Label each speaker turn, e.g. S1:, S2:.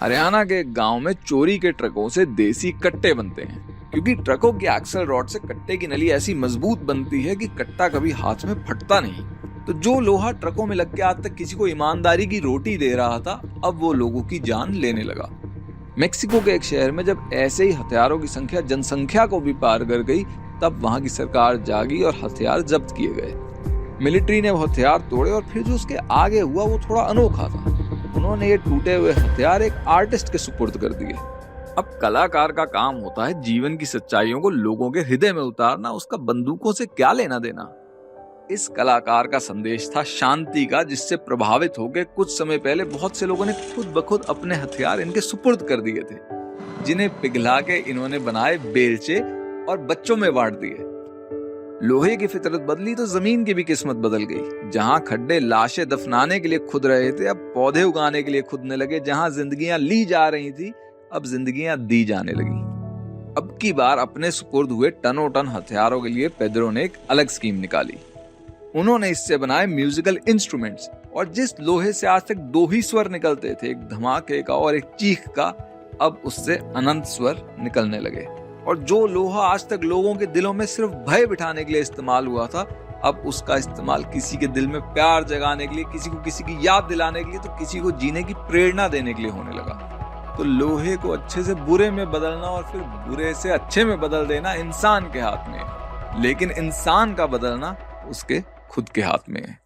S1: हरियाणा के एक गांव में चोरी के ट्रकों से देसी कट्टे बनते हैं। क्योंकि ट्रकों की एक्सल रॉड से कट्टे की नली ऐसी मजबूत बनती है कि कट्टा कभी हाथ में फटता नहीं। तो जो लोहा ट्रकों में लग के आज तक किसी को ईमानदारी की रोटी दे रहा था, अब वो लोगों की जान लेने लगा। मेक्सिको के एक शहर में जब ऐसे ही हथियारों की संख्या जनसंख्या को भी पार कर गई, तब वहां की सरकार जागी और हथियार जब्त किए गए। मिलिट्री ने वो हथियार तोड़े और फिर जो उसके आगे हुआ वो थोड़ा अनोखा था। उन्होंने ये टूटे हुए हथियार एक आर्टिस्ट के सुपुर्द कर दिए। अब कलाकार का काम होता है जीवन की सच्चाइयों को लोगों के हृदय में उतारना, उसका बंदूकों से क्या लेना देना। इस कलाकार का संदेश था शांति का, जिससे प्रभावित होकर कुछ समय पहले बहुत से लोगों ने खुद ब खुद अपने हथियार इनके सुपुर्द कर दिए थे, जिन्हें पिघला के इन्होंने बनाए बेलचे और बच्चों में बांट दिए। लोहे की फितरत बदली तो जमीन की भी किस्मत बदल गई। जहां खड्डे लाशें दफनाने के लिए खुद रहे थे, अब पौधे उगाने के लिए खुदने लगे। जहां जिंदगियां ली जा रही थी, अब जिंदगियां दी जाने लगी। अब की बार अपने सुपुर्द हुए टनों टन हथियारों के लिए पेड्रो ने एक अलग स्कीम निकाली। उन्होंने इससे बनाए म्यूजिकल इंस्ट्रूमेंट्स, और जिस लोहे से आज तक दो ही स्वर निकलते थे, एक धमाके का और एक चीख का, अब उससे अनंत स्वर निकलने लगे। और जो लोहा आज तक लोगों के दिलों में सिर्फ भय बिठाने के लिए इस्तेमाल हुआ था, अब उसका इस्तेमाल किसी के दिल में प्यार जगाने के लिए, किसी को किसी की याद दिलाने के लिए, तो किसी को जीने की प्रेरणा देने के लिए होने लगा। तो लोहे को अच्छे से बुरे में बदलना और फिर बुरे से अच्छे में बदल देना इंसान के हाथ में है, लेकिन इंसान का बदलना उसके खुद के हाथ में है।